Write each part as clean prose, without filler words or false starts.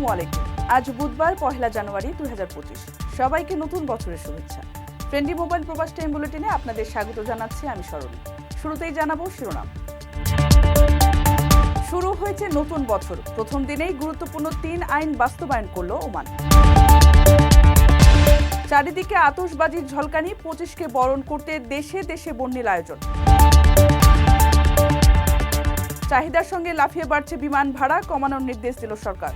আসসালামু আলাইকুম। আজ বুধবার 1 জানুয়ারি 2025। সবাইকে নতুন বছরের শুভেচ্ছা। ট্রেন্ডি মোবাইল প্রবাস টাইম বুলেটিনে আপনাদের স্বাগত জানাচ্ছি আমি সরণী। শুরুতেই জানাবো শিরোনাম। শুরু হয়েছে নতুন বছর, প্রথম দিনেই গুরুত্বপূর্ণ 3 আইন বাস্তবায়ন করল ওমান। চারিদিকে আতশবাজির ঝলকানি, 25কে বরণ করতে দেশে দেশে বর্ণিল আয়োজন। চাহিদার সঙ্গে লাফিয়ে বাড়ছে বিমান ভাড়া, কমানোর নির্দেশ দিল সরকার।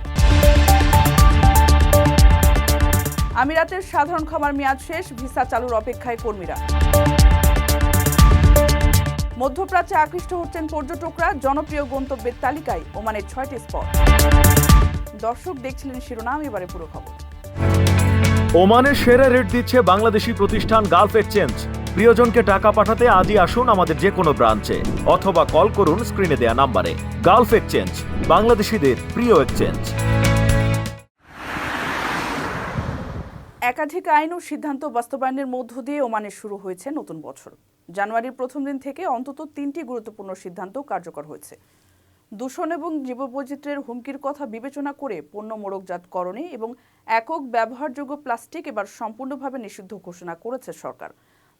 আমিরাতের সাধারণ ক্ষমার মেয়াদ শেষ, ভিসা চালুর অপেক্ষায় কর্মীরা। মধ্যপ্রাচ্যে আকৃষ্ট হচ্ছেন পর্যটকরা, জনপ্রিয় গন্তব্যের তালিকায় ওমানের 6টি স্পট। দর্শক দেখছিলেন শিরোনাম, এবারে পুরো খবর। ওমানের সেরা রেট দিচ্ছে বাংলাদেশি প্রতিষ্ঠান গালফ এক্সচেঞ্জ। প্রিয়জনকে টাকা পাঠাতে আজই আসুন আমাদের যে কোনো ব্রাঞ্চে অথবা কল করুন স্ক্রিনে দেয়া নাম্বারে। গালফ এক্সচেঞ্জ, বাংলাদেশিদের প্রিয় এক্সচেঞ্জ। একাধিক আইন ও সিদ্ধান্ত বাস্তবায়নের মধ্য দিয়ে ওমানে শুরু হয়েছে নতুন বছর। জানুয়ারির প্রথম দিন থেকে অন্তত 3টি গুরুত্বপূর্ণ সিদ্ধান্ত কার্যকর হয়েছে। দূষণ এবং জীববৈচিত্র্যের হুমকির কথা বিবেচনা করে পণ্য মোড়কজাতকরণে এবং একক ব্যবহারযোগ্য প্লাস্টিক এবার সম্পূর্ণভাবে নিষিদ্ধ ঘোষণা করেছে সরকার।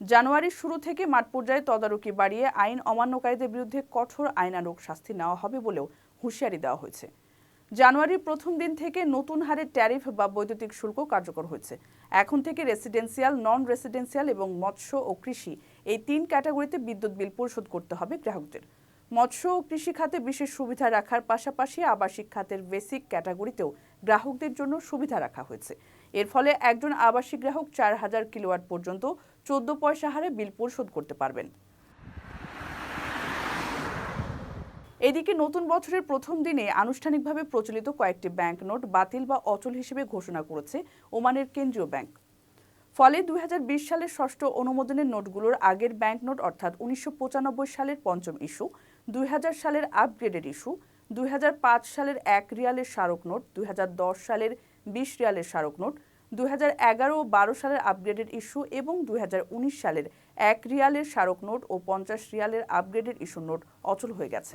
জানুয়ারির শুরু থেকে মাঠ পর্যায়ে তদারকি বাড়িয়ে আইন অমান্যকারীদের বিরুদ্ধে কঠোর আইনানুগ শাস্তি নেওয়া হবে বলেও হুঁশিয়ারি দেওয়া হয়েছে। জানুয়ারির প্রথম দিন থেকে নতুন হারে ট্যারিফ বা বৈদ্যুতিক শুল্ক কার্যকর হয়েছে। এখন থেকে রেসিডেন্সিয়াল, নন রেসিডেন্সিয়াল এবং মৎস্য ও কৃষি এই 3 ক্যাটাগরিতে বিদ্যুৎ বিল পরিশোধ করতে হবে গ্রাহকদের। মৎস্য ও কৃষি খাতে বিশেষ সুবিধা রাখার পাশাপাশি আবাসিক খাতের বেসিক ক্যাটাগরিতেও গ্রাহকদের জন্য সুবিধা রাখা হয়েছে। এর ফলে একজন আবাসিক গ্রাহক 4000 কিলোওয়াট পর্যন্ত 14 পয়সা হারে বিল পরিশোধ করতে পারবেন। এদিকে নতুন বছরের প্রথম দিনে আনুষ্ঠানিকভাবে প্রচলিত কয়েকটি ব্যাংক নোট বাতিল বা অচল হিসেবে ঘোষণা করেছে ওমানের কেন্দ্রীয় ব্যাংক। ফলে 2020 সালের ষষ্ঠ অনুমোদনের নোটগুলোর আগের ব্যাংক নোট অর্থাৎ 1995 সালের পঞ্চম ইস্যু, 2000 সালের আপগ্রেডেড ইস্যু, 2005 সালের 1 রিয়ালের স্মারক নোট, 2010 সালের 20 রিয়ালের স্মারক নোট, 2011 ও 12 সালের আপগ্রেডেড ইস্যু এবং 2019 সালের 1 রিয়ালের স্মারক নোট ও 50 রিয়ালের আপগ্রেডেড ইস্যু নোট অচল হয়ে গেছে।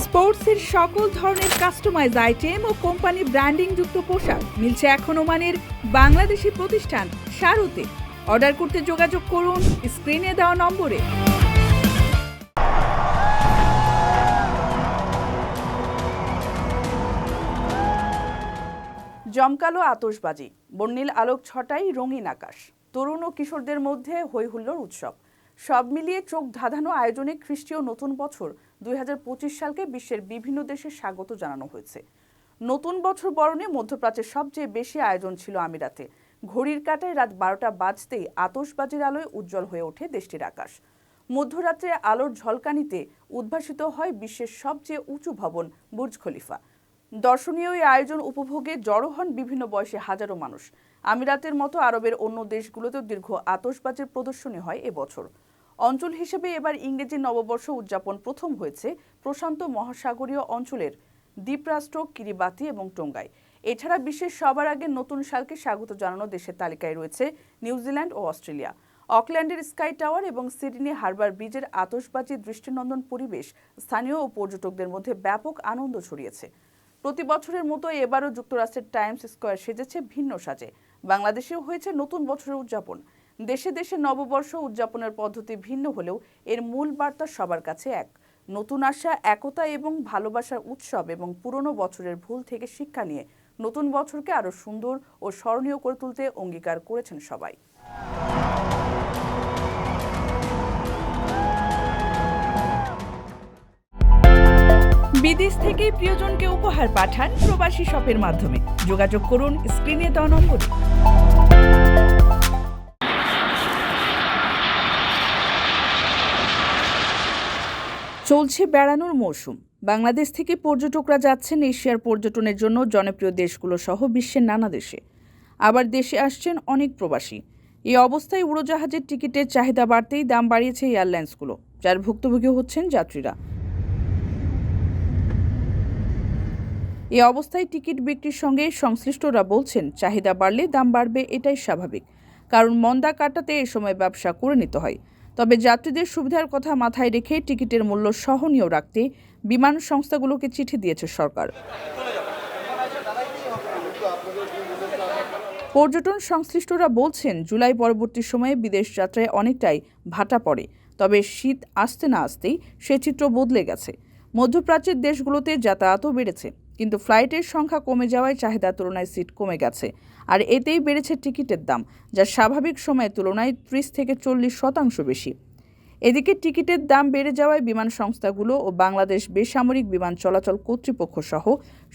স্পোর্টসের সকল ধরনের কাস্টমাইজ আইটেম ও কোম্পানি ব্র্যান্ডিং যুক্ত পোশাক মিলছে এখন ওমানের বাংলাদেশি প্রতিষ্ঠান শারুতে। অর্ডার করতে যোগাযোগ করুন স্ক্রিনে দেওয়া নম্বরে। জমকালো আতশবাজি, বর্ণিল আলোক ছটায় রঙিন আকাশ, তরুণ ও কিশোরদের মধ্যে হইহুল্লোড় উৎসব, সব মিলিয়ে চোখ ধাঁধানো আয়োজনে খ্রিস্টীয় নতুন বছর 2025 সালকে বিশ্বের বিভিন্ন দেশে স্বাগত জানানো হয়েছে। নতুন বছর বরণে মধ্যপ্রাচ্যের সবচেয়ে বেশি আয়োজন ছিল আমিরাতে। ঘড়ির কাঁটায় রাত 12টা বাজতেই আতশবাজির আলোয় উজ্জ্বল হয়ে ওঠে দেশটির আকাশ। মধ্যরাত্রে আলোর ঝলকানিতে উদ্ভাসিত হয় বিশ্বের সবচেয়ে উঁচু ভবন বুর্জ খলিফা। দর্শনীয় এই আয়োজন উপভোগে জড়ো হন বিভিন্ন বয়সী হাজারো মানুষ। আমিরাতের মতো আরবের অন্য দেশগুলোতেও দীর্ঘ আতশবাজির প্রদর্শনী হয় এবছর। অঞ্চল হিসেবে এবার ইংরেজি নববর্ষ উদযাপন প্রথম হয়েছে প্রশান্ত মহাসাগরীয় অঞ্চলের দ্বীপরাষ্ট্র কিরিবাতি এবং টোঙ্গায়। এছাড়া বিশ্বের সবার আগে নতুন সালকে স্বাগত জানানো দেশের তালিকায় রয়েছে নিউজিল্যান্ড ও অস্ট্রেলিয়া। অকল্যান্ডের স্কাই টাওয়ার এবং সিডনি হারবার ব্রিজের আতশবাজি দৃষ্টিনন্দন পরিবেশ স্থানীয় ও পর্যটকদের মধ্যে ব্যাপক আনন্দ ছড়িয়েছে। প্রতি বছরের মতো এবারও যুক্তরাষ্ট্রের টাইমস স্কয়ার সেজেছে ভিন্ন সাজে। বাংলাদেশেও হয়েছে নতুন বছরের উদযাপন। দেশে দেশে নববর্ষ উদযাপনের পদ্ধতি ভিন্ন হলেও এর মূল বার্তা সবার কাছে এক: নতুন আশা, একতা এবং ভালোবাসার উৎসব এবং পুরনো বছরের ভুল থেকে শিক্ষা নিয়ে নতুন বছরকে আরও সুন্দর ও স্মরণীয় করে তুলতে অঙ্গীকার করেছেন সবাই। বিদেশ থেকে প্রিয়জনকে উপহার পাঠান প্রবাসী শপের মাধ্যমে। যোগাযোগ করুন স্ক্রিনে দেওয়া নম্বরে। চলছে বেড়ানোর মৌসুম। বাংলাদেশ থেকে পর্যটকরা যাচ্ছেন এশিয়ার পর্যটনের জন্য জনপ্রিয় দেশগুলো সহ বিশ্বের নানা দেশে। আবার দেশে আসছেন অনেক প্রবাসী। এই অবস্থায় উড়োজাহাজের টিকিটের চাহিদা বাড়তেই দাম বাড়িয়েছে এয়ারলাইন্সগুলো, যার ভুক্তভোগী হচ্ছেন যাত্রীরা। এই অবস্থায় টিকিট বিক্রির সঙ্গে সংশ্লিষ্টরা বলছেন, চাহিদা বাড়লে দাম বাড়বে, এটাই স্বাভাবিক, কারণ মন্দা কাটাতে এ সময় ব্যবসা করে নিতে হয়। তবে যাত্রীদের সুবিধার কথা মাথায় রেখে টিকিটের মূল্য সহনীয় রাখতে বিমান সংস্থাগুলোকে চিঠি দিয়েছে সরকার। পর্যটন সংশ্লিষ্টরা বলছেন, জুলাই পরবর্তী সময়ে বিদেশ যাত্রায় অনেকটাই ভাটা পড়ে। তবে শীত আসতে না আসতেই সে চিত্র বদলে গেছে। মধ্যপ্রাচ্যের দেশগুলোতে যাতায়াতও বেড়েছে, কিন্তু ফ্লাইটের সংখ্যা কমে যাওয়ায় চাহিদার তুলনায় সিট কমে গেছে। আর এতেই বেড়েছে টিকিটের দাম, যা স্বাভাবিক সময়ের তুলনায় 30 থেকে 40% বেশি। এদিকে টিকিটের দাম বেড়ে যাওয়ায় বিমান সংস্থাগুলো ও বাংলাদেশ বেসামরিক বিমান চলাচল কর্তৃপক্ষ সহ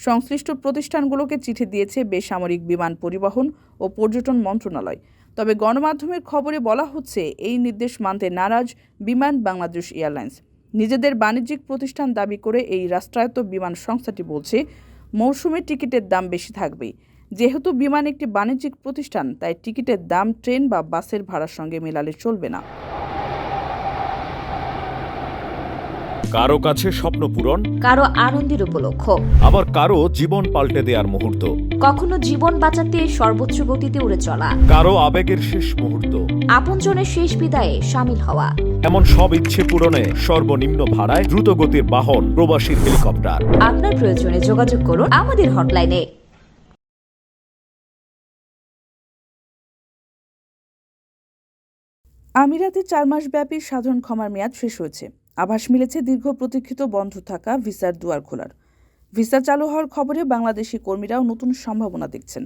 সংশ্লিষ্ট প্রতিষ্ঠানগুলোকে চিঠি দিয়েছে বেসামরিক বিমান পরিবহন ও পর্যটন মন্ত্রণালয়। তবে গণমাধ্যমের খবরে বলা হচ্ছে, এই নির্দেশ মানতে নারাজ বিমান বাংলাদেশ এয়ারলাইন্স। নিজেদের বাণিজ্যিক প্রতিষ্ঠান দাবি করে এই রাষ্ট্রায়ত্ত বিমান সংস্থাটি বলছে, মৌসুমে টিকিটের দাম বেশি থাকবেই। যেহেতু বিমান একটি বাণিজ্যিক প্রতিষ্ঠান, তাই টিকিটের দাম ট্রেন বা বাসের ভাড়ার সঙ্গে মেলালে চলবে না। কারো কাছে স্বপ্ন পূরণ, কারো আনন্দের উপলক্ষ, আবার কারো জীবন পাল্টে দেওয়ার মুহূর্ত, কখনো জীবন বাঁচাতে সর্বোচ্চ গতিতে উড়ে চলা, কারো আবেগের শেষ মুহূর্ত, আপনজনের শেষ বিদায়ে শামিল হওয়া। এমন সব ইচ্ছে পূরণে সর্বনিম্ন ভাড়ায় দ্রুতগতির বাহন প্রবাসীর হেলিকপ্টার। আপনার প্রয়োজনে যোগাযোগ করুন আমাদের হটলাইনে। আমিরাতে 4 মাস ব্যাপী সাধারণ ক্ষমার মেয়াদ শেষ হয়েছে। আভাস মিলেছে দীর্ঘ প্রতীক্ষিত বন্ধ থাকা ভিসার দুয়ার খোলার। ভিসা চালু হওয়ার খবরে বাংলাদেশি কর্মীরাও নতুন সম্ভাবনা দেখছেন।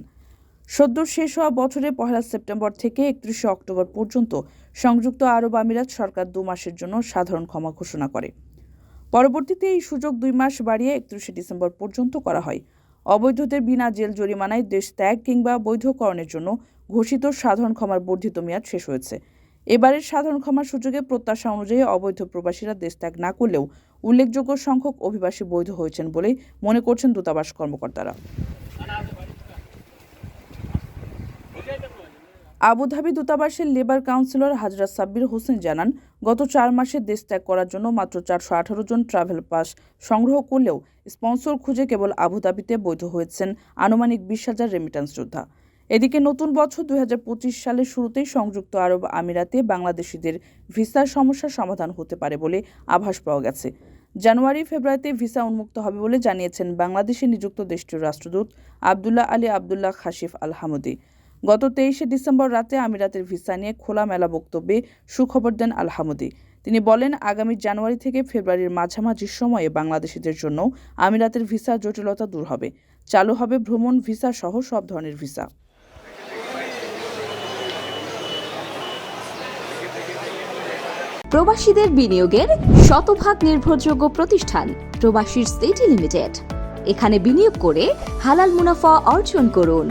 সদ্য শেষ হওয়া বছরের 1 সেপ্টেম্বর থেকে 31 অক্টোবর পর্যন্ত সংযুক্ত আরব আমিরাত সরকার 2 মাসের জন্য সাধারণ ক্ষমা ঘোষণা করে। পরবর্তীতে এই সুযোগ 2 মাস বাড়িয়ে 31 ডিসেম্বর পর্যন্ত করা হয়। অবৈধদের বিনা জেল জরিমানায় দেশ ত্যাগ কিংবা বৈধকরণের জন্য ঘোষিত সাধারণ ক্ষমার বর্ধিত মেয়াদ শেষ হয়েছে। এবারের সাধারণ ক্ষমার সুযোগে প্রত্যাশা অনুযায়ী অবৈধ প্রবাসীরা দেশ ত্যাগ না করলেও উল্লেখযোগ্য সংখ্যক অভিবাসী বৈধ হয়েছেন বলেই মনে করছেন দূতাবাস কর্মকর্তারা। আবুধাবি দূতাবাসের লেবার কাউন্সিলর হাজরা সাব্বির হোসেন জানান, গত 4 মাসে দেশ ত্যাগ করার জন্য মাত্র 418 জন ট্রাভেল পাস সংগ্রহ করলেও স্পন্সর খুঁজে কেবল আবুধাবিতে বৈধ হয়েছেন আনুমানিক 20,000 রেমিট্যান্স যোদ্ধা। এদিকে নতুন বছর 2025 সালের শুরুতেই সংযুক্ত আরব আমিরাতে বাংলাদেশিদের ভিসার সমস্যার সমাধান হতে পারে বলে আভাস পাওয়া গেছে। জানুয়ারি-ফেব্রুয়ারিতে ভিসা উন্মুক্ত হবে বলে জানিয়েছেন বাংলাদেশে নিযুক্ত দেশটির রাষ্ট্রদূত আবদুল্লাহ আলী আবদুল্লাহ খাশিফ আল হামুদি। গত 23 ডিসেম্বর রাতে আমিরাতের ভিসা নিয়ে খোলামেলা বক্তব্যে সুখবর দেন আল হামুদি। তিনি বলেন, আগামী জানুয়ারি থেকে ফেব্রুয়ারির মাঝামাঝি সময়ে বাংলাদেশিদের জন্য আমিরাতের ভিসা জটিলতা দূর হবে। চালু হবে ভ্রমণ ভিসা সহ সব ধরনের ভিসা। প্রবাসীদের বিনিয়োগের শতভাগ নির্ভরযোগ্য প্রতিষ্ঠান প্রবাসীর সিটি লিমিটেড। এখানে বিনিয়োগ করে হালাল মুনাফা অর্জন করুন।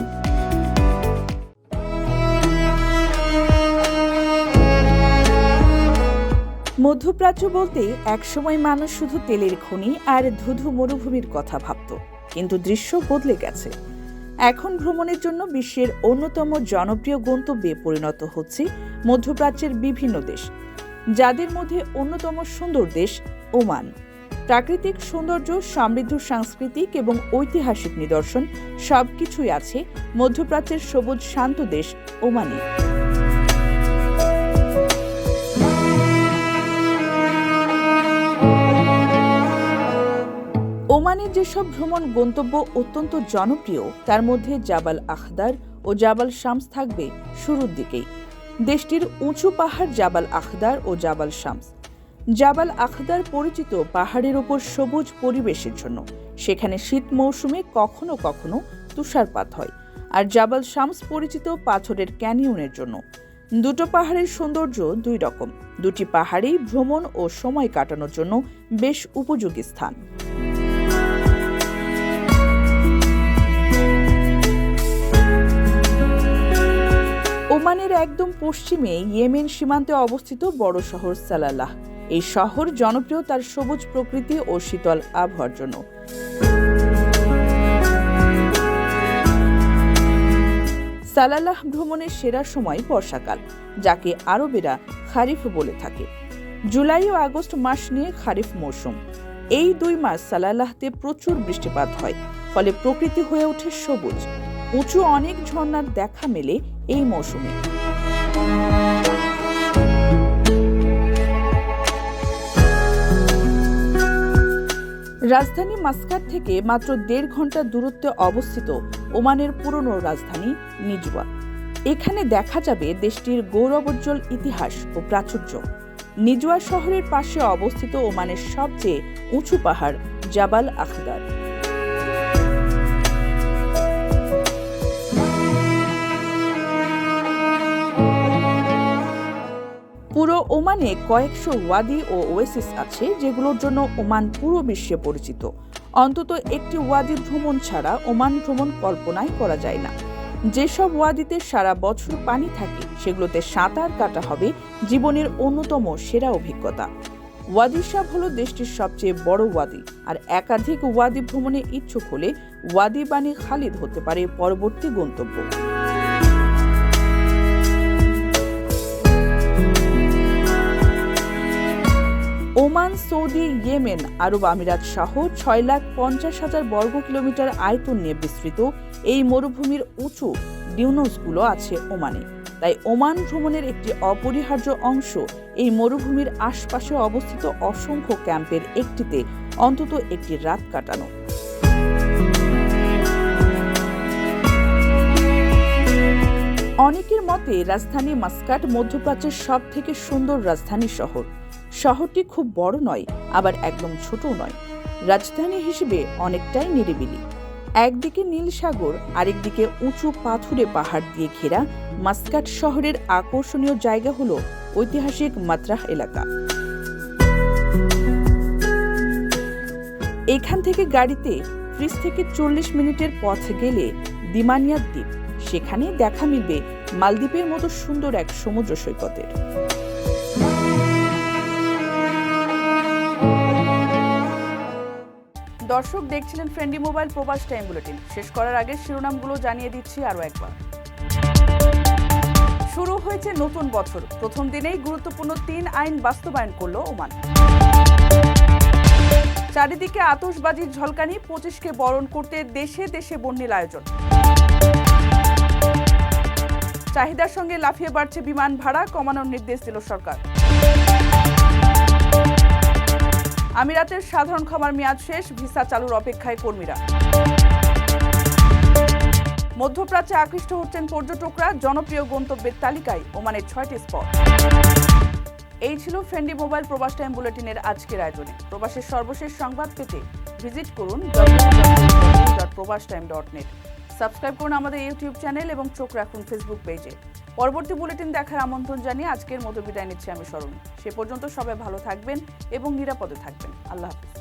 মধ্যপ্রাচ্য বলতে একসময় মানুষ শুধু তেলের খনি আর ধুধু মরুভূমির কথা ভাবত, কিন্তু দৃশ্য বদলে গেছে। এখন ভ্রমণের জন্য বিশ্বের অন্যতম জনপ্রিয় গন্তব্যে পরিণত হচ্ছে মধ্যপ্রাচ্যের বিভিন্ন দেশ, যাদের মধ্যে অন্যতম সুন্দর দেশ ওমান। প্রাকৃতিক সৌন্দর্য, সমৃদ্ধ সাংস্কৃতিক এবং ঐতিহাসিক নিদর্শন সবকিছুই আছে মধ্যপ্রাচ্যের সবুজ শান্ত দেশ ওমানে। ওমানের যেসব ভ্রমণ গন্তব্য অত্যন্ত জনপ্রিয়, তার মধ্যে জাবাল আখদার ও জাবাল শামস থাকবে শুরুর দিকেই। দেশটির উঁচু পাহাড় জাবাল আখদার ও জাবাল শামস। জাবাল আখদার পরিচিত পাহাড়ের ওপর সবুজ পরিবেশের জন্য, সেখানে শীত মৌসুমে কখনো কখনো তুষারপাত হয়। আর জাবাল শামস পরিচিত পাথরের ক্যানিয়নের জন্য। দুটো পাহাড়ের সৌন্দর্য দুই রকম। দুটি পাহাড়েই ভ্রমণ ও সময় কাটানোর জন্য বেশ উপযোগী স্থান। ওমানের একদম পশ্চিমে ইয়েমেন সীমান্তে অবস্থিত বড় শহর সালালাহ। এই শহর জনপ্রিয় তার সবুজ প্রকৃতি ও শীতল আবহাওয়ার জন্য। সালালাহ ভ্রমণের সেরা সময় বর্ষাকাল, যাকে আরবেরা খারিফ বলে থাকে। জুলাই ও আগস্ট মাস নিয়ে খারিফ মৌসুম। এই 2 মাস সালালাহতে প্রচুর বৃষ্টিপাত হয়, ফলে প্রকৃতি হয়ে ওঠে সবুজ। উঁচু অনেক ঝর্ণার দেখা মেলে এই মৌসুমে। রাজধানী মাস্কাট থেকে মাত্র 1.5 ঘন্টা দূরত্বে অবস্থিত ওমানের পুরনো রাজধানী নিজওয়া। এখানে দেখা যাবে দেশটির গৌরবোজ্জ্বল ইতিহাস ও প্রাচুর্য। নিজওয়া শহরের পাশে অবস্থিত ওমানের সবচেয়ে উঁচু পাহাড় জাবাল আখদার। পুরো ওমানে কয়েকশো ওয়াদি ও ওয়েসিস আছে, যেগুলোর জন্য ওমান পুরো বিশ্বে পরিচিত। অন্তত একটি ওয়াদি ভ্রমণ ছাড়া ওমান ভ্রমণ কল্পনাই করা যায় না। যেসব ওয়াদিতে সারা বছর পানি থাকে সেগুলোতে সাঁতার কাটা হবে জীবনের অন্যতম সেরা অভিজ্ঞতা। ওয়াদি সাব হলো দেশটির সবচেয়ে বড় ওয়াদি, আর একাধিক ওয়াদি ভ্রমণে ইচ্ছুক হলে ওয়াদি বানি খালিদ হতে পারে পরবর্তী গন্তব্য। ওমান, সৌদি, ইয়েমেন, আরব আমিরাত সহ 6,50,000 বর্গ কিলোমিটার আয়তন নিয়ে বিস্তৃত এই মরুভূমির উঁচু ডিউনোসগুলো আছে ওমানে। তাই ওমান ভ্রমণের একটি অপরিহার্য অংশ এই মরুভূমির আশপাশে অবস্থিত অসংখ্য ক্যাম্পের একটিতে অন্তত একটি রাত কাটানো। অনেকের মতে রাজধানী মাস্কাট মধ্যপ্রাচ্যের সব থেকে সুন্দর রাজধানী শহর। শহরটি খুব বড় নয়, আবার একদম ছোটও নয়। রাজধানী হিসেবে অনেকটাই নিরিবিলি। একদিকে নীল সাগর, আরেকদিকে উঁচু পাথুরে পাহাড় দিয়ে ঘেরা মাস্কাট শহরের আকর্ষণীয় জায়গা হল ঐতিহাসিক মাত্রাহ এলাকা। এখান থেকে গাড়িতে 30 থেকে 40 মিনিটের পথ গেলে দিমানিয়া দ্বীপ। সেখানে দেখা মিলবে মালদ্বীপের মতো সুন্দর এক সমুদ্র সৈকতের। দর্শক দেখছিলেন ফ্রেন্ডলি মোবাইল প্রবাস টাইম বুলেটিন। শেষ করার আগে শিরোনামগুলো জানিয়ে দিচ্ছি আরও একবার। শুরু হয়েছে নতুন বছর, প্রথম দিনেই গুরুত্বপূর্ণ 3 আইন বাস্তবায়ন করল ওমান। চারিদিকে আতশবাজির ঝলকানি, 25কে বরণ করতে দেশে দেশে বর্ণিল আয়োজন। চাহিদার সঙ্গে লাফিয়ে বাড়ছে বিমান ভাড়া, কমানোর নির্দেশ দিল সরকার। আমিরাতের সাধারণ ক্ষমার মেয়াদ শেষ, ভিসা চালুর অপেক্ষায় কর্মীরা। মধ্যপ্রাচ্যে আকৃষ্ট হচ্ছেন পর্যটকরা, জনপ্রিয় গন্তব্যের তালিকায় ওমানের 6টি স্পট। এই ছিল ফ্রেন্ডলি মোবাইল প্রবাস টাইম বুলেটিনের আজকের আয়োজনে। প্রবাসের সর্বশেষ সংবাদ পেতে ভিজিট করুন www.probastime.net। সাবস্ক্রাইব করুন আমাদের ইউটিউব চ্যানেল এবং চোখ রাখুন ফেসবুক পেজে। পরবর্তী বুলেটিন দেখার আমন্ত্রণ জানিয়ে আজকের মতো বিদায় নিচ্ছি আমি শরণ। সে পর্যন্ত সবাই ভালো থাকবেন এবং নিরাপদে থাকবেন। আল্লাহ হাফেজ।